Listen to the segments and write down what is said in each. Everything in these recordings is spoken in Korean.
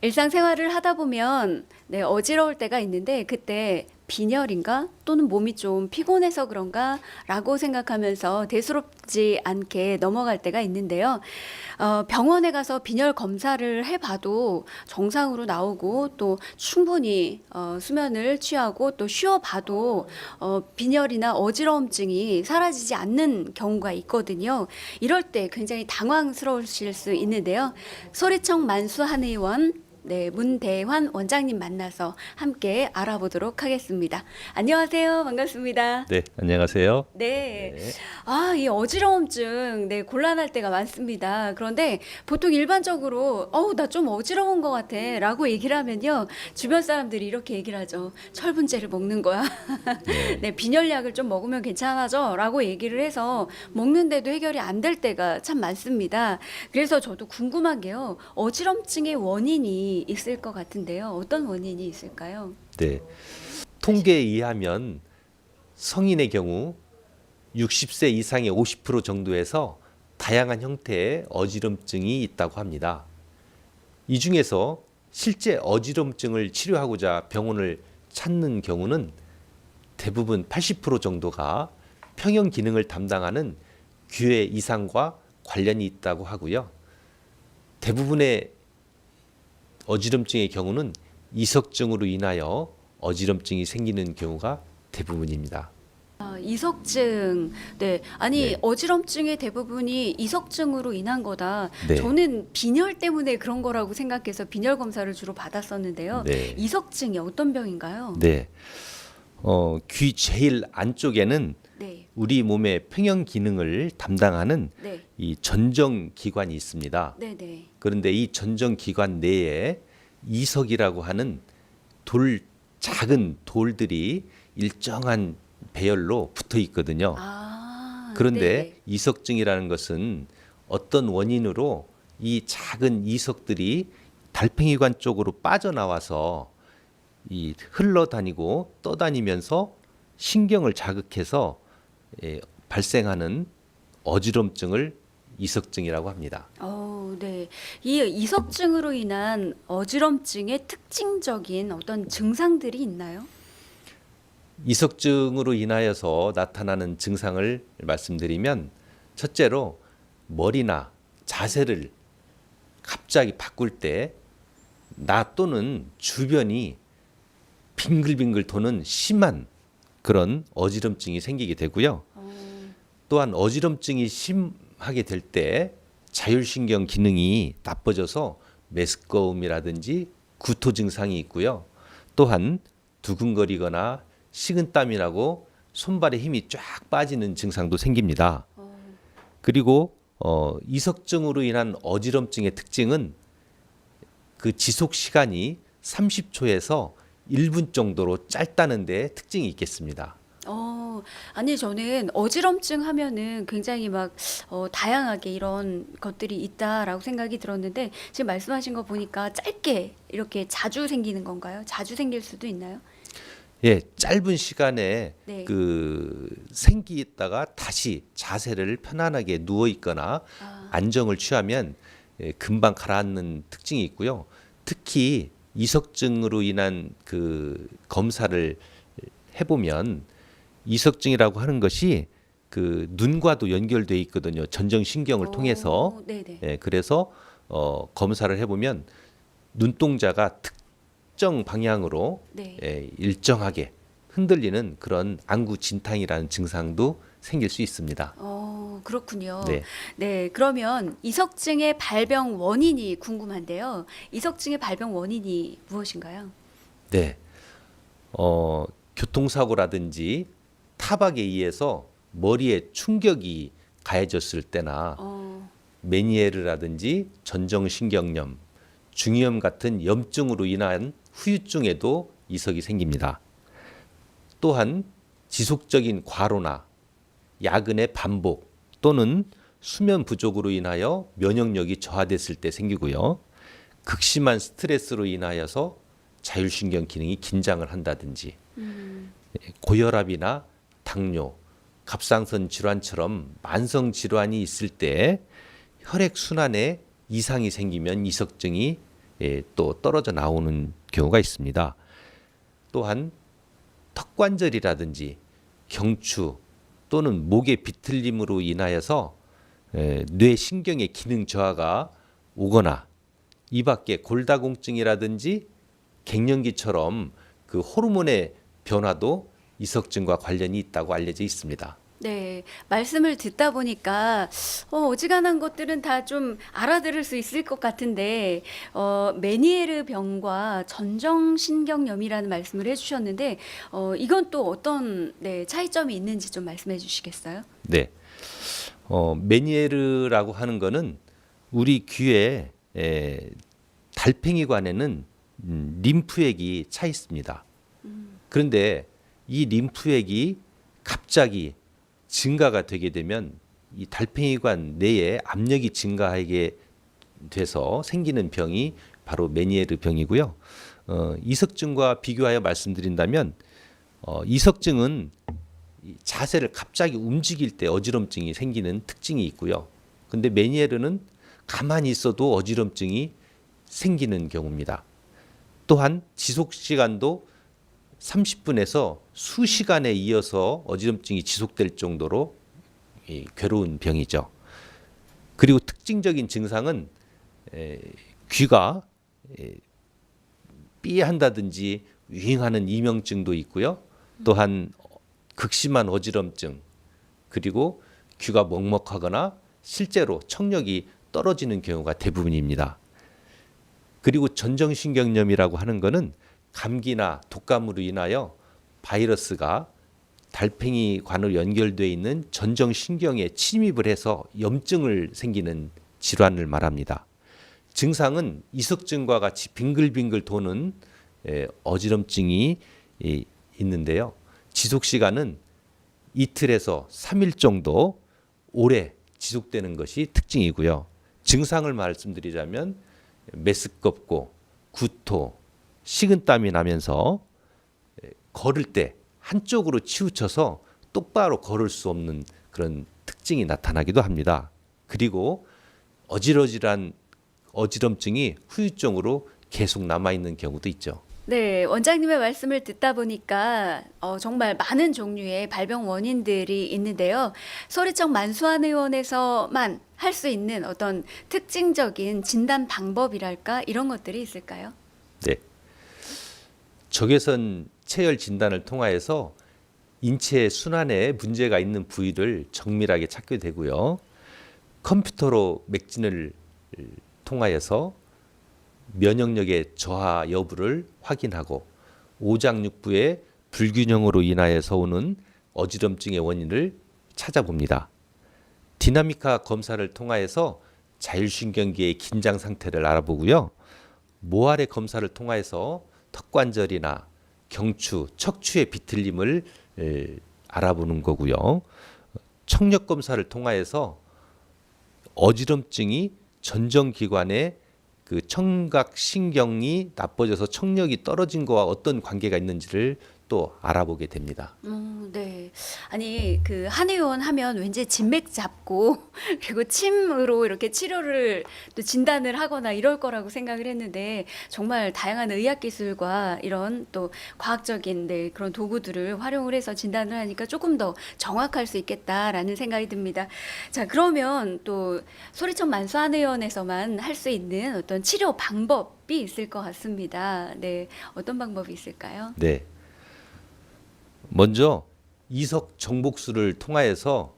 일상생활을 하다 보면 네, 어지러울 때가 있는데 그때 빈혈인가 또는 몸이 좀 피곤해서 그런가라고 생각하면서 대수롭지 않게 넘어갈 때가 있는데요. 병원에 가서 빈혈 검사를 해봐도 정상으로 나오고 또 충분히 수면을 취하고 또 쉬어봐도 빈혈이나 어지러움증이 사라지지 않는 경우가 있거든요. 이럴 때 굉장히 당황스러우실 수 있는데요. 소리청 만수 한의원 네, 문대환 원장님 만나서 함께 알아보도록 하겠습니다. 안녕하세요. 반갑습니다. 네, 안녕하세요. 네. 네. 이 어지러움증, 네, 곤란할 때가 많습니다. 그런데 보통 일반적으로, 나 좀 어지러운 것 같아. 라고 얘기를 하면요. 주변 사람들이 이렇게 얘기를 하죠. 철분제를 먹는 거야. 네. 네, 빈혈약을 좀 먹으면 괜찮아져. 라고 얘기를 해서 먹는데도 해결이 안 될 때가 참 많습니다. 그래서 저도 궁금한 게요. 어지럼증의 원인이 있을 것 같은데요. 어떤 원인이 있을까요? 네. 통계에 의하면 성인의 경우 60세 이상의 50% 정도에서 다양한 형태의 어지럼증이 있다고 합니다. 이 중에서 실제 어지럼증을 치료하고자 병원을 찾는 경우는 대부분 80% 정도가 평형 기능을 담당하는 귀의 이상과 관련이 있다고 하고요. 대부분의 어지럼증의 경우는 이석증으로 인하여 어지럼증이 생기는 경우가 대부분입니다. 이석증. 네. 아니, 네. 어지럼증의 대부분이 이석증으로 인한 거다. 네. 저는 빈혈 때문에 그런 거라고 생각해서 빈혈 검사를 주로 받았었는데요. 네. 이석증이 어떤 병인가요? 네. 귀 제일 안쪽에는 네. 우리 몸의 평형 기능을 담당하는 네. 이 전정 기관이 있습니다. 네, 네. 그런데 이 전정 기관 내에 이석이라고 하는 작은 돌들이 일정한 배열로 붙어 있거든요. 그런데 네. 이석증이라는 것은 어떤 원인으로 이 작은 이석들이 달팽이관 쪽으로 빠져나와서 이 흘러다니고 떠다니면서 신경을 자극해서 발생하는 어지럼증을 이석증이라고 합니다. 네. 이 이석증으로 인한 어지럼증의 특징적인 어떤 증상들이 있나요? 이석증으로 인하여서 나타나는 증상을 말씀드리면 첫째로 머리나 자세를 갑자기 바꿀 때 나 또는 주변이 빙글빙글 도는 심한 그런 어지럼증이 생기게 되고요. 또한 어지럼증이 심하게 될 때 자율신경 기능이 나빠져서 메스꺼움이라든지 구토 증상이 있고요. 또한 두근거리거나 식은땀이 나고 손발에 힘이 쫙 빠지는 증상도 생깁니다. 그리고 이석증으로 인한 어지럼증의 특징은 그 지속 시간이 30초에서 1분 정도로 짧다는 데 특징이 있겠습니다. 아니, 저는 어지럼증 하면은 굉장히 막, 다양하게 이런 것들이 있다라고 생각이 들었는데, 지금 말씀하신 거 보니까 짧게 이렇게 자주 생기는 건가요? 자주 생길 수도 있나요? 예, 짧은 시간에 네. 생기다가 다시 자세를 편안하게 누워 있거나 안정을 취하면 금방 가라앉는 특징이 있고요. 특히 이석증으로 인한 그 검사를 해보면 이석증이라고 하는 것이 그 눈과도 연결돼 있거든요. 전정신경을 통해서. 네네. 예, 그래서 검사를 해보면 눈동자가 특정 방향으로 네. 일정하게 흔들리는 그런 안구진탕이라는 증상도 생길 수 있습니다. 그렇군요. 네. 네, 그러면 이석증의 발병 원인이 궁금한데요. 이석증의 발병 원인이 무엇인가요? 네. 교통사고라든지 타박에 의해서 머리에 충격이 가해졌을 때나 메니에르라든지 전정신경염, 중이염 같은 염증으로 인한 후유증에도 이석이 생깁니다. 또한 지속적인 과로나 야근의 반복 또는 수면 부족으로 인하여 면역력이 저하됐을 때 생기고요. 극심한 스트레스로 인하여서 자율신경 기능이 긴장을 한다든지 고혈압이나 당뇨, 갑상선 질환처럼 만성 질환이 있을 때 혈액 순환에 이상이 생기면 이석증이 또 떨어져 나오는 경우가 있습니다. 또한 턱관절이라든지 경추 또는 목의 비틀림으로 인하여서 뇌신경의 기능 저하가 오거나 이 밖에 골다공증이라든지 갱년기처럼 그 호르몬의 변화도 이석증과 관련이 있다고 알려져 있습니다. 네, 말씀을 듣다 보니까 어지간한 것들은 다 좀 알아들을 수 있을 것 같은데 메니에르 병과 전정신경염이라는 말씀을 해주셨는데 이건 또 어떤 차이점이 있는지 좀 말씀해 주시겠어요? 네, 메니에르라고 하는 거는 우리 귀에 달팽이관에는 림프액이 차 있습니다. 그런데 이 림프액이 갑자기 증가가 되게 되면 이 달팽이관 내에 압력이 증가하게 돼서 생기는 병이 바로 메니에르 병이고요. 이석증과 비교하여 말씀드린다면 이석증은 이 자세를 갑자기 움직일 때 어지럼증이 생기는 특징이 있고요. 근데 메니에르는 가만히 있어도 어지럼증이 생기는 경우입니다. 또한 지속 시간도 30분에서 수시간에 이어서 어지럼증이 지속될 정도로 괴로운 병이죠. 그리고 특징적인 증상은 귀가 삐한다든지 윙하는 이명증도 있고요. 또한 극심한 어지럼증, 그리고 귀가 먹먹하거나 실제로 청력이 떨어지는 경우가 대부분입니다. 그리고 전정신경염이라고 하는 것은 감기나 독감으로 인하여 바이러스가 달팽이관으로 연결되어 있는 전정신경에 침입을 해서 염증을 생기는 질환을 말합니다. 증상은 이석증과 같이 빙글빙글 도는 어지럼증이 있는데요. 지속 시간은 이틀에서 3일 정도 오래 지속되는 것이 특징이고요. 증상을 말씀드리자면 메스껍고 구토, 식은땀이 나면서 걸을 때 한쪽으로 치우쳐서 똑바로 걸을 수 없는 그런 특징이 나타나기도 합니다. 그리고 어지러지란 어지럼증이 후유증으로 계속 남아있는 경우도 있죠. 네, 원장님의 말씀을 듣다 보니까 정말 많은 종류의 발병 원인들이 있는데요. 소리청 만수한 의원에서만 할 수 있는 어떤 특징적인 진단 방법이랄까 이런 것들이 있을까요? 네. 적외선 체열 진단을 통하여서 인체 순환에 문제가 있는 부위를 정밀하게 찾게 되고요. 컴퓨터로 맥진을 통하여서 면역력의 저하 여부를 확인하고 오장육부의 불균형으로 인하여서 오는 어지럼증의 원인을 찾아봅니다. 디나미카 검사를 통하여서 자율신경계의 긴장 상태를 알아보고요. 모아레 검사를 통하여서 턱관절이나 경추, 척추의 비틀림을 알아보는 거고요. 청력 검사를 통하여서 어지럼증이 전정기관에 그 청각신경이 나빠져서 청력이 떨어진 거와 어떤 관계가 있는지를 또 알아보게 됩니다. 네. 아니 그 한의원 하면 왠지 진맥 잡고 그리고 침으로 이렇게 치료를 또 진단을 하거나 이럴 거라고 생각을 했는데 정말 다양한 의학 기술과 이런 또 과학적인 그런 도구들을 활용을 해서 진단을 하니까 조금 더 정확할 수 있겠다라는 생각이 듭니다. 자, 그러면 또 소리청 만수한의원에서만 할 수 있는 어떤 치료 방법이 있을 것 같습니다. 네. 어떤 방법이 있을까요? 네. 먼저 이석 정복술을 통하여서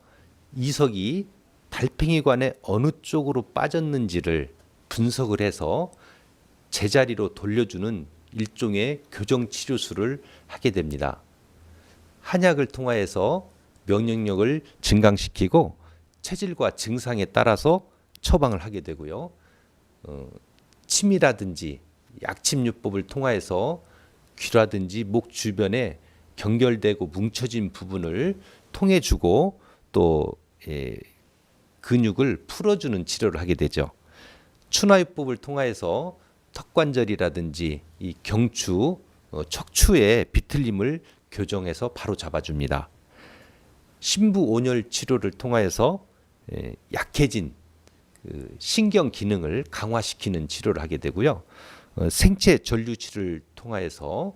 이석이 달팽이관에 어느 쪽으로 빠졌는지를 분석을 해서 제자리로 돌려주는 일종의 교정 치료술을 하게 됩니다. 한약을 통하여서 면역력을 증강시키고 체질과 증상에 따라서 처방을 하게 되고요. 침이라든지 약침요법을 통하여서 귀라든지 목 주변에 경결되고 뭉쳐진 부분을 통해주고 또 근육을 풀어주는 치료를 하게 되죠. 추나요법을 통하여서 턱관절이라든지 이 경추, 척추의 비틀림을 교정해서 바로 잡아줍니다. 신부온열 치료를 통하여서 약해진 그 신경 기능을 강화시키는 치료를 하게 되고요. 생체 전류 치료를 통하여서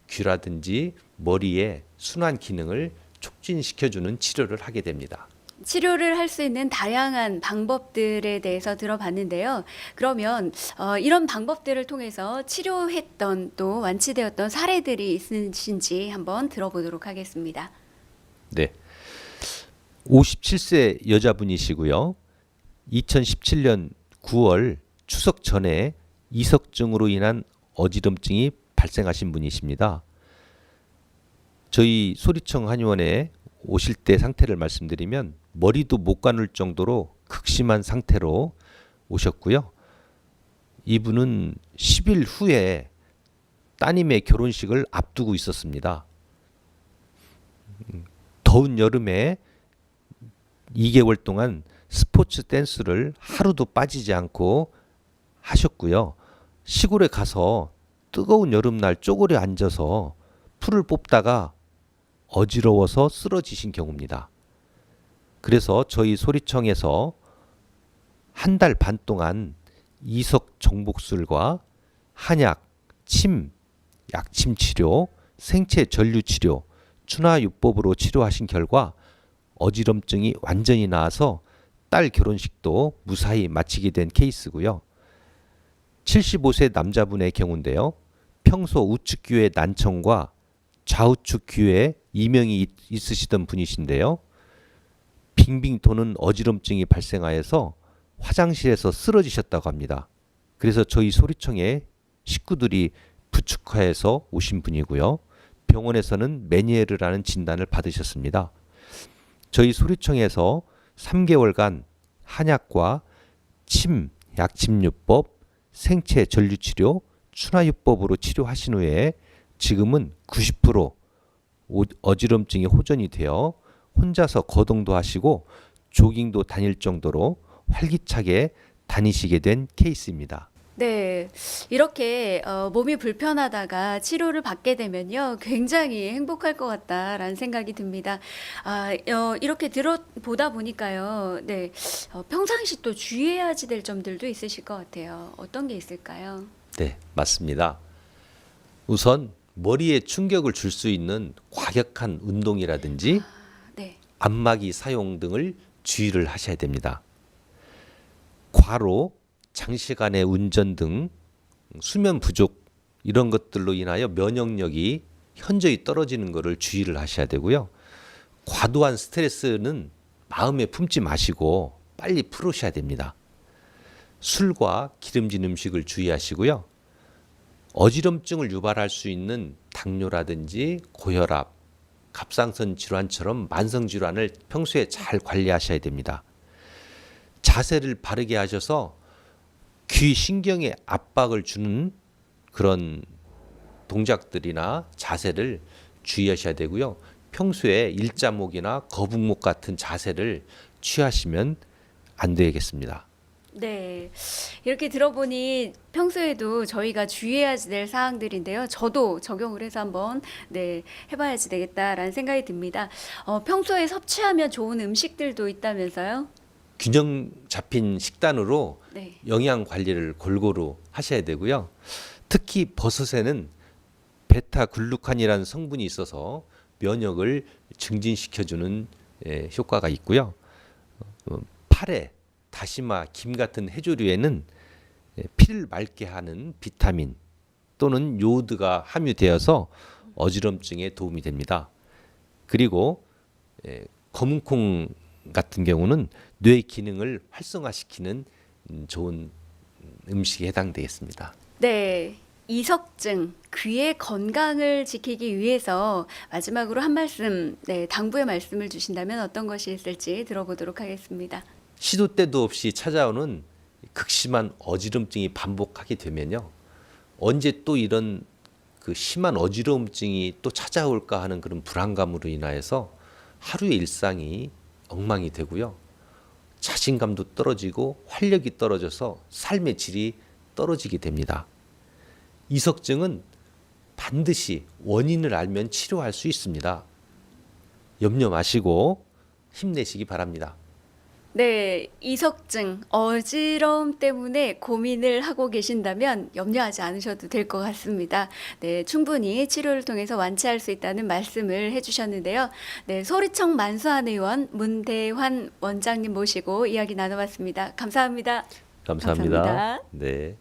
귀라든지 머리의 순환 기능을 촉진시켜주는 치료를 하게 됩니다. 치료를 할 수 있는 다양한 방법들에 대해서 들어봤는데요. 그러면 이런 방법들을 통해서 치료했던 또 완치되었던 사례들이 있으신지 한번 들어보도록 하겠습니다. 네. 57세 여자분이시고요. 2017년 9월 추석 전에 이석증으로 인한 어지럼증이 발생하신 분이십니다. 저희 소리청 한의원에 오실 때 상태를 말씀드리면 머리도 못 가눌 정도로 극심한 상태로 오셨고요. 이분은 10일 후에 따님의 결혼식을 앞두고 있었습니다. 더운 여름에 2개월 동안 스포츠 댄스를 하루도 빠지지 않고 하셨고요. 시골에 가서 뜨거운 여름날 쪼그려 앉아서 풀을 뽑다가 어지러워서 쓰러지신 경우입니다. 그래서 저희 소리청에서 한 달 반 동안 이석 정복술과 한약, 침, 약침 치료, 생체 전류 치료, 추나요법으로 치료하신 결과 어지럼증이 완전히 나아서 딸 결혼식도 무사히 마치게 된 케이스고요. 75세 남자분의 경우인데요. 평소 우측 귀의 난청과 좌우측 귀에 이명이 있으시던 분이신데요. 빙빙 도는 어지럼증이 발생하여서 화장실에서 쓰러지셨다고 합니다. 그래서 저희 소리청에 식구들이 부축하여서 오신 분이고요. 병원에서는 메니에르라는 진단을 받으셨습니다. 저희 소리청에서 3개월간 한약과 침, 약침요법, 생체 전류치료, 추나요법으로 치료하신 후에 지금은 90% 어지럼증이 호전이 되어 혼자서 거동도 하시고 조깅도 다닐 정도로 활기차게 다니시게 된 케이스입니다. 네, 이렇게 몸이 불편하다가 치료를 받게 되면요, 굉장히 행복할 것 같다라는 생각이 듭니다. 이렇게 들어보다 보니까요, 네, 평상시 또 주의해야지 될 점들도 있으실 것 같아요. 어떤 게 있을까요? 네, 맞습니다. 우선 머리에 충격을 줄 수 있는 과격한 운동이라든지 네, 안마기 사용 등을 주의를 하셔야 됩니다. 과로, 장시간의 운전 등 수면 부족 이런 것들로 인하여 면역력이 현저히 떨어지는 것을 주의를 하셔야 되고요. 과도한 스트레스는 마음에 품지 마시고 빨리 풀으셔야 됩니다. 술과 기름진 음식을 주의하시고요. 어지럼증을 유발할 수 있는 당뇨라든지 고혈압, 갑상선 질환처럼 만성 질환을 평소에 잘 관리하셔야 됩니다. 자세를 바르게 하셔서 귀 신경에 압박을 주는 그런 동작들이나 자세를 주의하셔야 되고요. 평소에 일자목이나 거북목 같은 자세를 취하시면 안 되겠습니다. 네. 이렇게 들어보니 평소에도 저희가 주의해야지 될 사항들인데요. 저도 적용을 해서 한번 네, 해봐야지 되겠다라는 생각이 듭니다. 평소에 섭취하면 좋은 음식들도 있다면서요? 균형 잡힌 식단으로 네. 영양 관리를 골고루 하셔야 되고요. 특히 버섯에는 베타글루칸이라는 성분이 있어서 면역을 증진시켜주는 효과가 있고요. 파래, 다시마, 김 같은 해조류에는 피를 맑게 하는 비타민 또는 요오드가 함유되어서 어지럼증에 도움이 됩니다. 그리고 검은콩 같은 경우는 뇌 기능을 활성화시키는 좋은 음식에 해당되겠습니다. 네. 이석증, 귀의 건강을 지키기 위해서 마지막으로 한 말씀, 네, 당부의 말씀을 주신다면 어떤 것이 있을지 들어보도록 하겠습니다. 시도 때도 없이 찾아오는 극심한 어지럼증이 반복하게 되면요. 언제 또 이런 그 심한 어지럼증이 또 찾아올까 하는 그런 불안감으로 인하여서 하루의 일상이 엉망이 되고요. 자신감도 떨어지고 활력이 떨어져서 삶의 질이 떨어지게 됩니다. 이석증은 반드시 원인을 알면 치료할 수 있습니다. 염려 마시고 힘내시기 바랍니다. 네, 이석증, 어지러움 때문에 고민을 하고 계신다면 염려하지 않으셔도 될 것 같습니다. 네, 충분히 치료를 통해서 완치할 수 있다는 말씀을 해주셨는데요. 네, 소리청 만수한 의원 문대환 원장님 모시고 이야기 나눠봤습니다. 감사합니다. 감사합니다. 감사합니다. 네.